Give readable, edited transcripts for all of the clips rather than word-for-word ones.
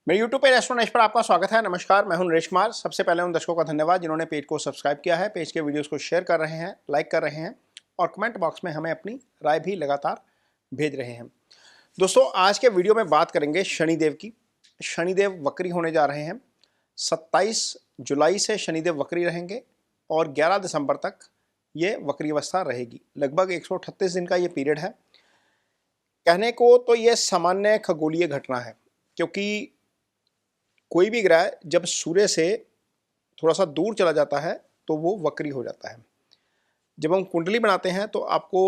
मेरे YouTube पे एस्ट्रोनॉइज पर आपका स्वागत है। नमस्कार, मैं हूं नरेश कुमार। सबसे पहले उन दर्शकों का धन्यवाद जिन्होंने पेज को सब्सक्राइब किया है, पेज के वीडियोस को शेयर कर रहे हैं, लाइक कर रहे हैं और कमेंट बॉक्स में हमें अपनी राय भी लगातार भेज रहे हैं। दोस्तों, आज के वीडियो में बात करेंगे शनिदेव की। शनिदेव वक्री होने जा रहे हैं। 27 जुलाई से शनिदेव वक्री रहेंगे और 11 दिसंबर तक ये वक्री अवस्था रहेगी। लगभग 138 दिन का ये पीरियड है। कहने को तो ये सामान्य खगोलीय घटना है, क्योंकि कोई भी ग्रह जब सूर्य से थोड़ा सा दूर चला जाता है तो वो वक्री हो जाता है। जब हम कुंडली बनाते हैं तो आपको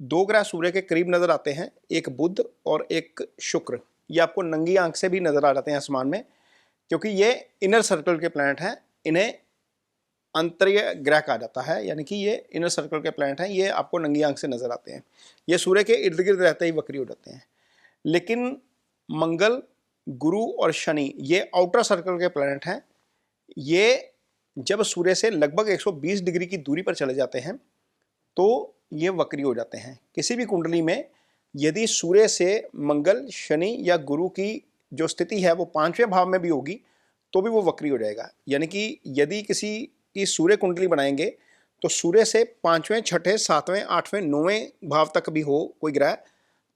दो ग्रह सूर्य के करीब नजर आते हैं, एक बुध और एक शुक्र। ये आपको नंगी आंख से भी नजर आ जाते हैं आसमान में, क्योंकि ये इनर सर्कल के प्लैनेट हैं। इन्हें अंतरीय ग्रह कहा जाता है, यानी कि ये इनर सर्कल के प्लैनेट हैं। ये आपको नंगी आंख से नजर आते हैं। ये सूर्य के इर्द गिर्द रहते ही वक्री हो जाते हैं। लेकिन मंगल, गुरु और शनि ये आउटर सर्कल के प्लैनेट हैं। ये जब सूर्य से लगभग 120 डिग्री की दूरी पर चले जाते हैं तो ये वक्री हो जाते हैं। किसी भी कुंडली में यदि सूर्य से मंगल, शनि या गुरु की जो स्थिति है वो 5वें भाव में भी होगी तो भी वो वक्री हो जाएगा। यानी कि यदि किसी की सूर्य कुंडली बनाएंगे तो सूर्य से 5वें, 6ठे, 7वें, 8वें, 9वें भाव तक भी हो कोई ग्रह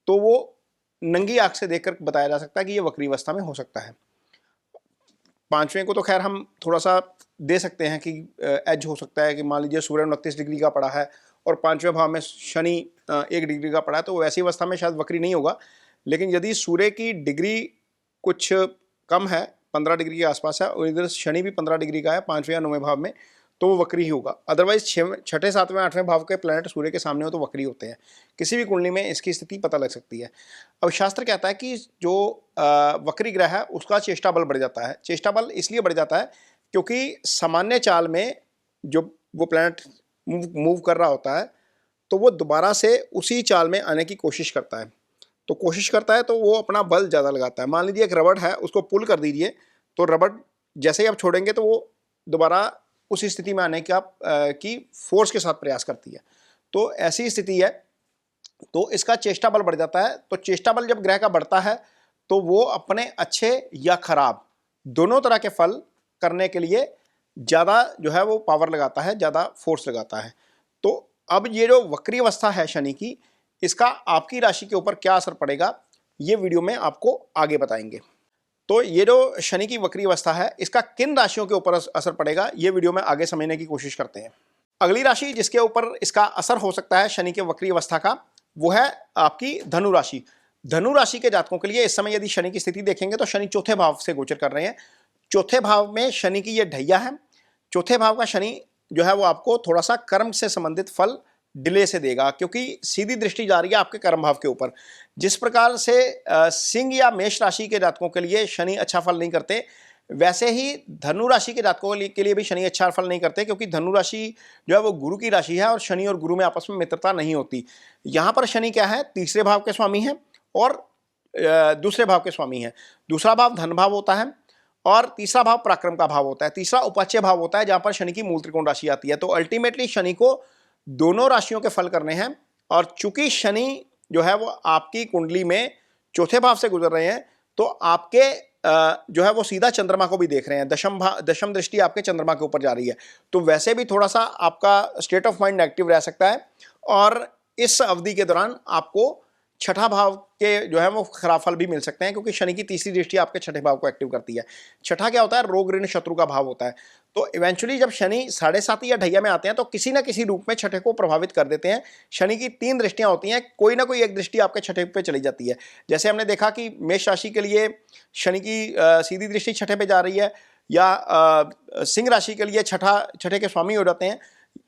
तो वो नंगी आंख से देखकर बताया जा सकता है कि ये वक्री अवस्था में हो सकता है। 5वें को तो खैर हम थोड़ा सा दे सकते हैं कि एज हो सकता है कि मान लीजिए सूर्य 29 डिग्री का पड़ा है और 5वें भाव में शनि 1 डिग्री का पड़ा है, तो वैसी अवस्था में शायद वक्री नहीं होगा। लेकिन यदि सूर्य की डिग्री कुछ कम है, 15 डिग्री के आसपास है, और इधर शनि भी 15 डिग्री का है 5वें या 9वें भाव में, तो वो वक्री ही होगा। अदरवाइज 6ठे, 7वें, 8वें भाव के प्लैनेट सूर्य के सामने हो तो वक्री होते हैं। किसी भी कुंडली में इसकी स्थिति पता लग सकती है। अब शास्त्र कहता है कि जो वक्री ग्रह है उसका चेष्टा बल बढ़ जाता है। चेष्टा बल इसलिए बढ़ जाता है क्योंकि सामान्य चाल में जो वो प्लैनेट मूव कर रहा होता है तो वो दोबारा से उसी चाल में आने की कोशिश करता है। तो कोशिश करता है तो वो अपना बल ज़्यादा लगाता है। मान लीजिए एक रबड़ है, उसको पुल कर दीजिए तो रबड़ जैसे ही आप छोड़ेंगे तो वो दोबारा उस स्थिति में आने की फोर्स के साथ प्रयास करती है। तो ऐसी स्थिति है, तो इसका चेष्टा बल बढ़ जाता है। तो चेष्टा बल जब ग्रह का बढ़ता है तो वो अपने अच्छे या खराब दोनों तरह के फल करने के लिए ज़्यादा जो है वो पावर लगाता है, ज़्यादा फोर्स लगाता है। तो अब ये जो वक्री अवस्था है शनि की, इसका आपकी राशि के ऊपर क्या असर पड़ेगा ये वीडियो में आपको आगे बताएंगे। तो ये जो शनि की वक्री अवस्था है इसका किन राशियों के ऊपर असर पड़ेगा ये वीडियो में आगे समझने की कोशिश करते हैं। अगली राशि जिसके ऊपर इसका असर हो सकता है शनि के वक्री अवस्था का, वो है आपकी धनु राशि। धनु राशि के जातकों के लिए इस समय यदि शनि की स्थिति देखेंगे तो शनि चौथे भाव से गोचर कर रहे हैं। चौथे भाव में शनि की ये ढैया है। चौथे भाव का शनि जो है वो आपको थोड़ा सा कर्म से संबंधित फल डिले से देगा, क्योंकि सीधी दृष्टि जा रही है आपके कर्म भाव के ऊपर। जिस प्रकार से सिंह या मेष राशि के जातकों के लिए शनि अच्छा फल नहीं करते, वैसे ही धनु राशि के जातकों के लिए भी शनि अच्छा फल नहीं करते, क्योंकि धनु राशि जो है वो गुरु की राशि है और शनि और गुरु में आपस में मित्रता नहीं होती। यहाँ पर शनि क्या है, तीसरे भाव के स्वामी हैं और दूसरे भाव के स्वामी हैं। दूसरा भाव धन भाव होता है और तीसरा भाव पराक्रम का भाव होता है। तीसरा उपाच्य भाव होता है जहाँ पर शनि की मूल त्रिकोण राशि आती है। तो अल्टीमेटली शनि को दोनों राशियों के फल करने हैं। और चूंकि शनि जो है वो आपकी कुंडली में चौथे भाव से गुजर रहे हैं तो आपके जो है वो सीधा चंद्रमा को भी देख रहे हैं। दशम दृष्टि आपके चंद्रमा के ऊपर जा रही है, तो वैसे भी थोड़ा सा आपका स्टेट ऑफ माइंड नेगेटिव रह सकता है। और इस अवधि के दौरान आपको छठा भाव के जो है वो खराब फल भी मिल सकते हैं, क्योंकि शनि की तीसरी दृष्टि आपके छठे भाव को एक्टिव करती है। छठा क्या होता है, रोग ऋण शत्रु का भाव होता है। तो इवेंचुअली जब शनि 7.5 या ढैया में आते हैं तो किसी ना किसी रूप में छठे को प्रभावित कर देते हैं। शनि की 3 दृष्टियां होती हैं, कोई ना कोई एक दृष्टि आपके छठे पे चली जाती है। जैसे हमने देखा कि मेष राशि के लिए शनि की सीधी दृष्टि छठे पे जा रही है, या सिंह राशि के लिए छठे के स्वामी हो जाते हैं।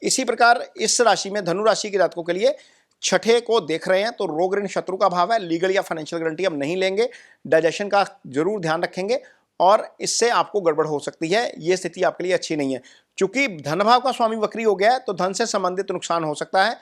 इसी प्रकार इस राशि में धनु राशि के जातकों के लिए छठे को देख रहे हैं तो रोग ऋण शत्रु का भाव है। लीगल या फाइनेंशियल गारंटी हम नहीं लेंगे, डाइजेशन का जरूर ध्यान रखेंगे और इससे आपको गड़बड़ हो सकती है। ये स्थिति आपके लिए अच्छी नहीं है। चूंकि धन भाव का स्वामी वक्री हो गया है तो धन से संबंधित नुकसान हो सकता है।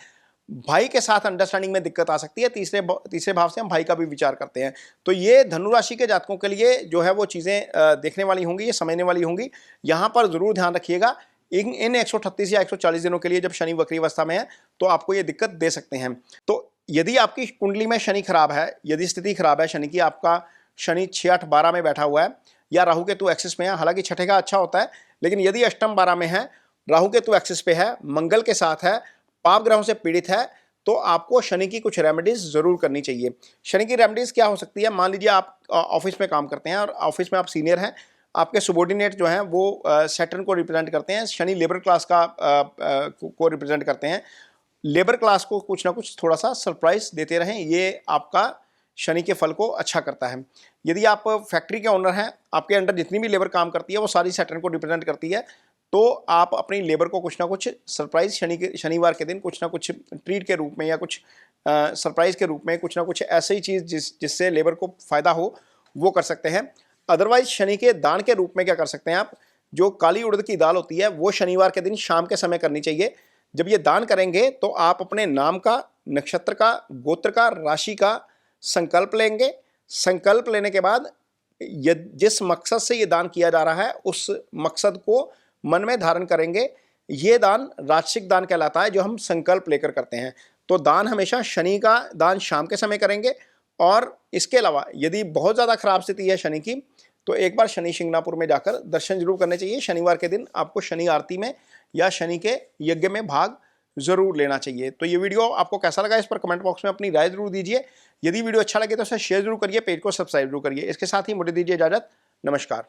भाई के साथ अंडरस्टैंडिंग में दिक्कत आ सकती है। तीसरे भाव से हम भाई का भी विचार करते हैं। तो ये धनु राशि के जातकों के लिए जो है वो चीजें देखने वाली होंगी, ये समझने वाली होंगी। यहां पर जरूर ध्यान रखिएगा, इन 138 या 140 दिनों के लिए जब शनि वक्री अवस्था में है तो आपको ये दिक्कत दे सकते हैं। तो यदि आपकी कुंडली में शनि खराब है, यदि स्थिति खराब है शनि की, आपका शनि 6, 8, 12 में बैठा हुआ है या राहु केतु एक्सिस में है, हालांकि छठे का अच्छा होता है, लेकिन यदि अष्टम 12 में है, राहु केतु एक्सिस पे है, मंगल के साथ है, पाप ग्रहों से पीड़ित है, तो आपको शनि की कुछ रेमेडीज जरूर करनी चाहिए। शनि की रेमेडीज क्या हो सकती है? मान लीजिए आप ऑफिस में काम करते हैं और ऑफिस में आप सीनियर हैं, आपके सबॉर्डिनेट जो हैं वो सैटर्न को रिप्रेजेंट करते हैं, शनि लेबर क्लास को रिप्रेजेंट करते हैं। लेबर क्लास को कुछ ना कुछ थोड़ा सा सरप्राइज देते रहें, ये आपका शनि के फल को अच्छा करता है। यदि आप फैक्ट्री के ओनर हैं, आपके अंडर जितनी भी लेबर काम करती है वो सारी सैटर्न को रिप्रेजेंट करती है, तो आप अपनी लेबर को कुछ ना कुछ सरप्राइज शनिवार के दिन कुछ ना कुछ ट्रीट के रूप में या कुछ सरप्राइज के रूप में कुछ ना कुछ ऐसी चीज़ जिससे लेबर को फ़ायदा हो वो कर सकते हैं। अदरवाइज शनि के दान के रूप में क्या कर सकते हैं आप, जो काली उड़द की दाल होती है वो शनिवार के दिन शाम के समय करनी चाहिए। जब ये दान करेंगे तो आप अपने नाम का, नक्षत्र का, गोत्र का, राशि का संकल्प लेंगे। संकल्प लेने के बाद जिस मकसद से ये दान किया जा रहा है उस मकसद को मन में धारण करेंगे। ये दान राजसिक दान कहलाता है जो हम संकल्प लेकर करते हैं। तो दान हमेशा शनि का दान शाम के समय करेंगे। और इसके अलावा यदि बहुत ज़्यादा खराब स्थिति है शनि की, तो एक बार शनि शिंगणापुर में जाकर दर्शन जरूर करने चाहिए। शनिवार के दिन आपको शनि आरती में या शनि के यज्ञ में भाग जरूर लेना चाहिए। तो ये वीडियो आपको कैसा लगा इस पर कमेंट बॉक्स में अपनी राय जरूर दीजिए। यदि वीडियो अच्छा लगे तो उसे शेयर जरूर करिए, पेज को सब्सक्राइब जरूर करिए। इसके साथ ही मुझे दीजिए इजाजत। नमस्कार।